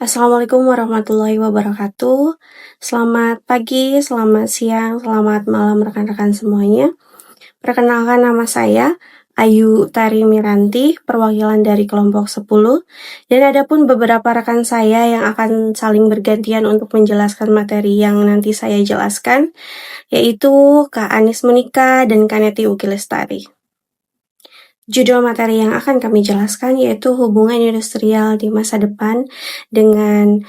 Assalamualaikum warahmatullahi wabarakatuh. Selamat pagi, selamat siang, selamat malam rekan-rekan semuanya. Perkenalkan, nama saya Ayu Tari Miranti, perwakilan dari kelompok 10, dan ada pun beberapa rekan saya yang akan saling bergantian untuk menjelaskan materi yang nanti saya jelaskan, yaitu Kak Anis Monika dan Kak Neti Uki Lestari. Judul materi yang akan kami jelaskan yaitu hubungan industrial di masa depan dengan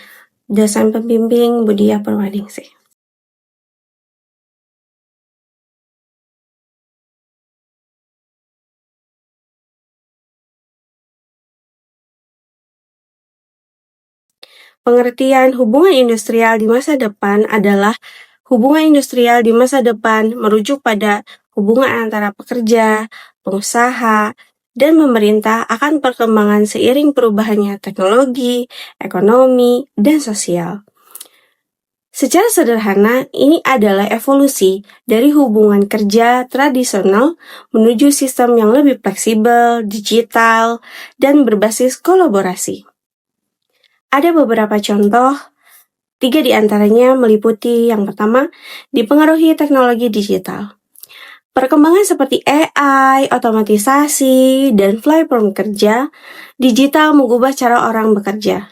dosen pembimbing Budia Purwaningsih. Pengertian hubungan industrial di masa depan adalah hubungan industrial di masa depan merujuk pada hubungan antara pekerja, pengusaha, dan pemerintah akan perkembangan seiring perubahannya teknologi, ekonomi, dan sosial. Secara sederhana, ini adalah evolusi dari hubungan kerja tradisional menuju sistem yang lebih fleksibel, digital, dan berbasis kolaborasi. Ada beberapa contoh, 3 di antaranya meliputi yang pertama, dipengaruhi teknologi digital. Perkembangan seperti AI, otomatisasi, dan platform kerja, digital mengubah cara orang bekerja.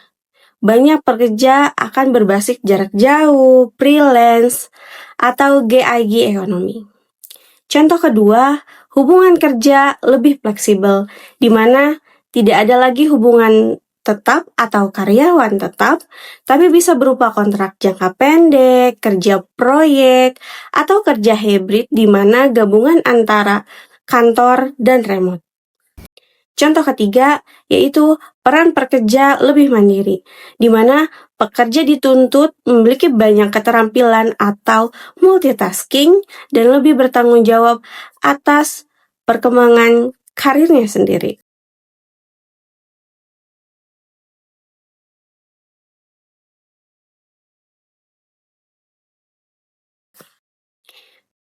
Banyak pekerja akan berbasis jarak jauh, freelance, atau gig ekonomi. Contoh kedua, hubungan kerja lebih fleksibel, di mana tidak ada lagi hubungan tetap atau karyawan tetap, tapi bisa berupa kontrak jangka pendek, kerja proyek, atau kerja hybrid di mana gabungan antara kantor dan remote. Contoh ketiga, yaitu peran pekerja lebih mandiri, di mana pekerja dituntut memiliki banyak keterampilan atau multitasking dan lebih bertanggung jawab atas perkembangan karirnya sendiri.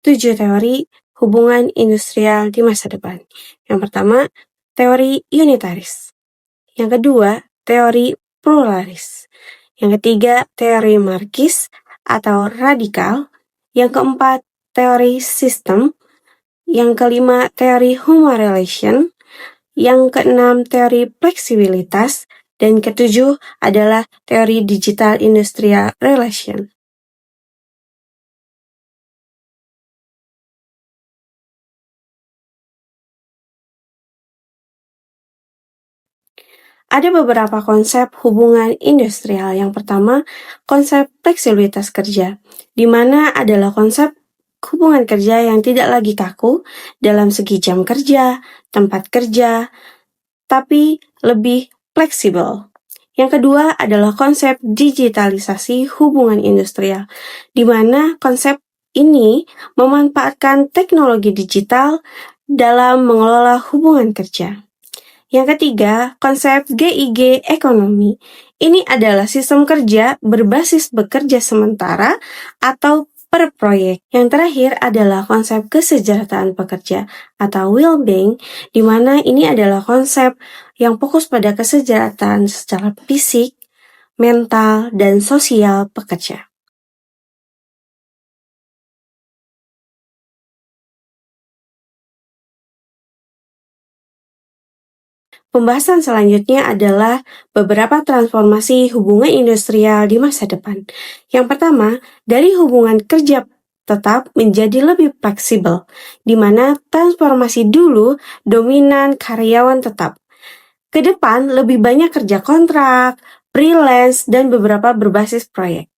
Tujuh teori hubungan industrial di masa depan. Yang pertama, teori unitaris. Yang kedua, teori pluralis. Yang ketiga, teori marxis atau radikal. Yang keempat, teori sistem. Yang kelima, teori human relation. Yang keenam, teori fleksibilitas. Dan ketujuh adalah teori digital industrial relation. Ada beberapa konsep hubungan industrial. Yang pertama, konsep fleksibilitas kerja, di mana adalah konsep hubungan kerja yang tidak lagi kaku dalam segi jam kerja, tempat kerja, tapi lebih fleksibel. Yang kedua adalah konsep digitalisasi hubungan industrial, di mana konsep ini memanfaatkan teknologi digital dalam mengelola hubungan kerja. Yang ketiga, konsep gig ekonomi. Ini adalah sistem kerja berbasis bekerja sementara atau per proyek. Yang terakhir adalah konsep kesejahteraan pekerja atau well-being, di mana ini adalah konsep yang fokus pada kesejahteraan secara fisik, mental, dan sosial pekerja. Pembahasan selanjutnya adalah beberapa transformasi hubungan industrial di masa depan. Yang pertama, dari hubungan kerja tetap menjadi lebih fleksibel, di mana transformasi dulu dominan karyawan tetap. Ke depan lebih banyak kerja kontrak, freelance, dan beberapa berbasis proyek.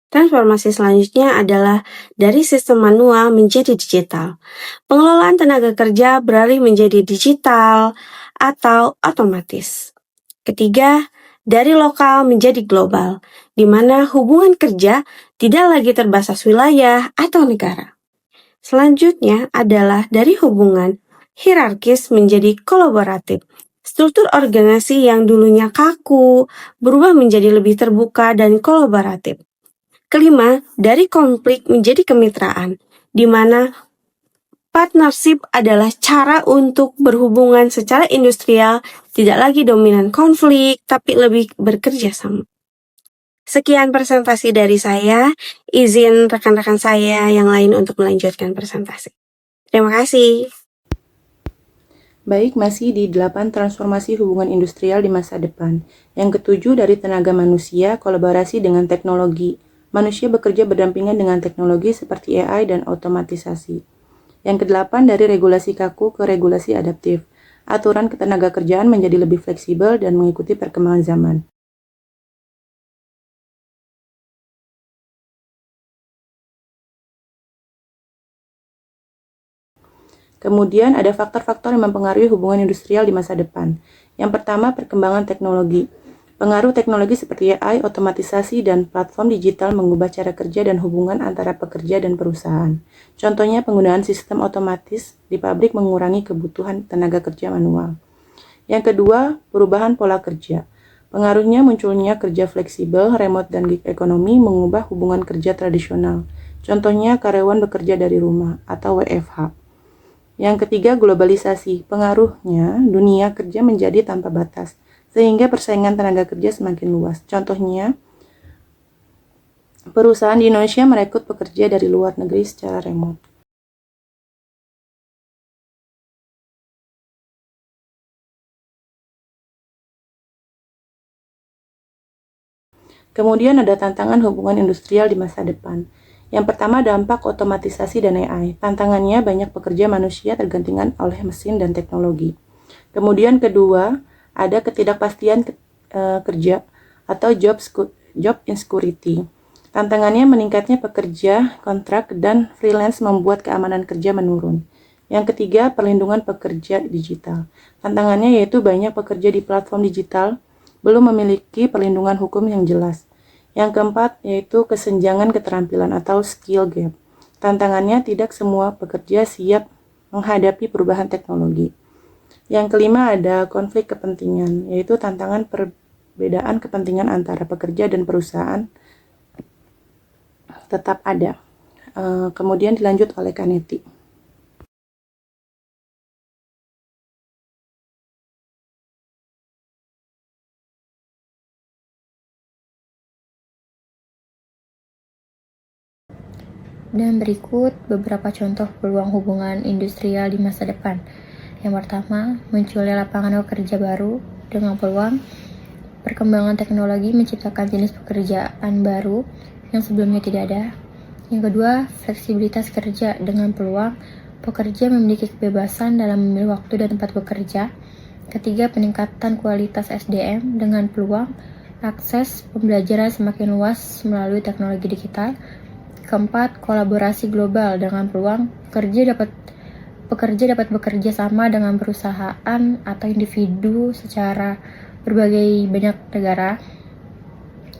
Transformasi selanjutnya adalah dari sistem manual menjadi digital. Pengelolaan tenaga kerja beralih menjadi digital atau otomatis. Ketiga, dari lokal menjadi global, di mana hubungan kerja tidak lagi terbatas wilayah atau negara. Selanjutnya adalah dari hubungan hierarkis menjadi kolaboratif. Struktur organisasi yang dulunya kaku berubah menjadi lebih terbuka dan kolaboratif. Kelima, dari konflik menjadi kemitraan, di mana partnership adalah cara untuk berhubungan secara industrial, tidak lagi dominan konflik, tapi lebih bekerja sama. Sekian presentasi dari saya. Izin rekan-rekan saya yang lain untuk melanjutkan presentasi. Terima kasih. Baik, masih di 8 transformasi hubungan industrial di masa depan. Yang ketujuh dari tenaga manusia, kolaborasi dengan teknologi. Manusia bekerja berdampingan dengan teknologi seperti AI dan otomatisasi. Yang kedelapan dari regulasi kaku ke regulasi adaptif. Aturan ketenaga kerjaan menjadi lebih fleksibel dan mengikuti perkembangan zaman. Kemudian ada faktor-faktor yang mempengaruhi hubungan industrial di masa depan. Yang pertama, perkembangan teknologi. Pengaruh teknologi seperti AI, otomatisasi, dan platform digital mengubah cara kerja dan hubungan antara pekerja dan perusahaan. Contohnya, penggunaan sistem otomatis di pabrik mengurangi kebutuhan tenaga kerja manual. Yang kedua, perubahan pola kerja. Pengaruhnya munculnya kerja fleksibel, remote, dan gig ekonomi mengubah hubungan kerja tradisional. Contohnya, karyawan bekerja dari rumah atau WFH. Yang ketiga, globalisasi. Pengaruhnya, dunia kerja menjadi tanpa batas, sehingga persaingan tenaga kerja semakin luas. Contohnya, perusahaan di Indonesia merekrut pekerja dari luar negeri secara remote. Kemudian ada tantangan hubungan industrial di masa depan. Yang pertama, dampak otomatisasi dan AI. Tantangannya, banyak pekerja manusia tergantikan oleh mesin dan teknologi. Kemudian kedua, ada ketidakpastian kerja atau job insecurity. Tantangannya, meningkatnya pekerja kontrak dan freelance membuat keamanan kerja menurun. Yang ketiga, perlindungan pekerja digital. Tantangannya yaitu banyak pekerja di platform digital belum memiliki perlindungan hukum yang jelas. Yang keempat, yaitu kesenjangan keterampilan atau skill gap. Tantangannya, tidak semua pekerja siap menghadapi perubahan teknologi. Yang kelima, ada konflik kepentingan, yaitu tantangan perbedaan kepentingan antara pekerja dan perusahaan tetap ada. Kemudian dilanjut oleh Kaneti. Dan berikut beberapa contoh peluang hubungan industrial di masa depan. Yang pertama, munculnya lapangan pekerja baru dengan peluang perkembangan teknologi menciptakan jenis pekerjaan baru yang sebelumnya tidak ada. Yang kedua, fleksibilitas kerja dengan peluang pekerja memiliki kebebasan dalam memilih waktu dan tempat bekerja. Ketiga, peningkatan kualitas SDM dengan peluang akses pembelajaran semakin luas melalui teknologi digital. Keempat, kolaborasi global dengan peluang pekerja dapat bekerja sama dengan perusahaan atau individu secara berbagai banyak negara.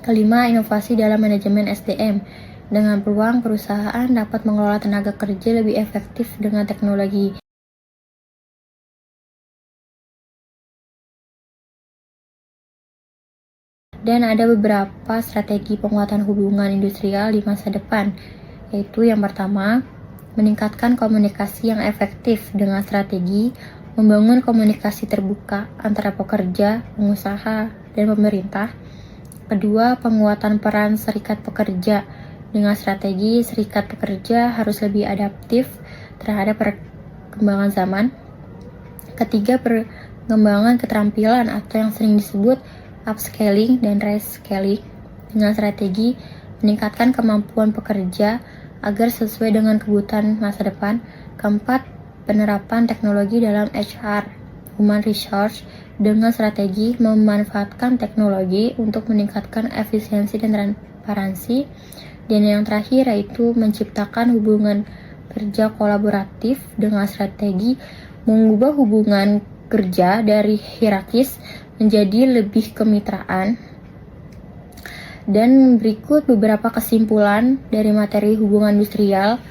Kelima, inovasi dalam manajemen SDM dengan peluang perusahaan dapat mengelola tenaga kerja lebih efektif dengan teknologi. Dan ada beberapa strategi penguatan hubungan industrial di masa depan, yaitu yang pertama, meningkatkan komunikasi yang efektif dengan strategi membangun komunikasi terbuka antara pekerja, pengusaha, dan pemerintah. Kedua, penguatan peran serikat pekerja dengan strategi serikat pekerja harus lebih adaptif terhadap perkembangan zaman. Ketiga, pengembangan keterampilan atau yang sering disebut upscaling dan rescaling dengan strategi meningkatkan kemampuan pekerja agar sesuai dengan kebutuhan masa depan. Keempat, penerapan teknologi dalam HR, human resource, dengan strategi memanfaatkan teknologi untuk meningkatkan efisiensi dan transparansi. Dan yang terakhir yaitu menciptakan hubungan kerja kolaboratif dengan strategi mengubah hubungan kerja dari hierarkis menjadi lebih kemitraan. Dan berikut beberapa kesimpulan dari materi hubungan industrial,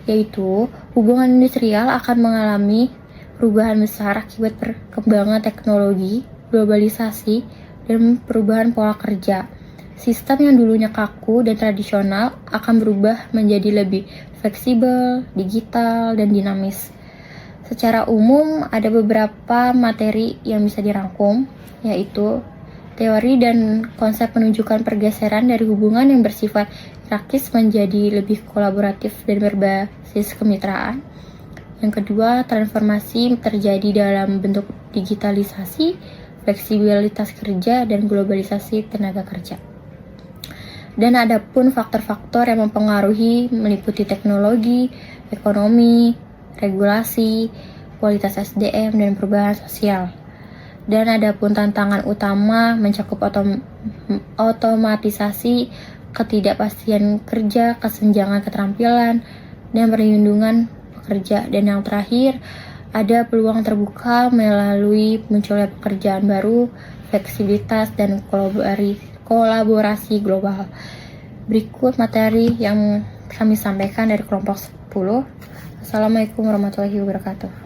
yaitu hubungan industrial akan mengalami perubahan besar akibat perkembangan teknologi, globalisasi, dan perubahan pola kerja. Sistem yang dulunya kaku dan tradisional akan berubah menjadi lebih fleksibel, digital, dan dinamis. Secara umum, ada beberapa materi yang bisa dirangkum, yaitu Teori dan konsep menunjukkan pergeseran dari hubungan yang bersifat hierarkis menjadi lebih kolaboratif dan berbasis kemitraan. Yang kedua, transformasi terjadi dalam bentuk digitalisasi, fleksibilitas kerja, dan globalisasi tenaga kerja. Dan ada pun faktor-faktor yang mempengaruhi meliputi teknologi, ekonomi, regulasi, kualitas SDM, dan perubahan sosial. Dan ada pun tantangan utama mencakup otomatisasi, ketidakpastian kerja, kesenjangan keterampilan, dan perlindungan pekerja. Dan yang terakhir, ada peluang terbuka melalui munculnya pekerjaan baru, fleksibilitas, dan kolaborasi global. Berikut materi yang kami sampaikan dari kelompok 10. Assalamualaikum warahmatullahi wabarakatuh.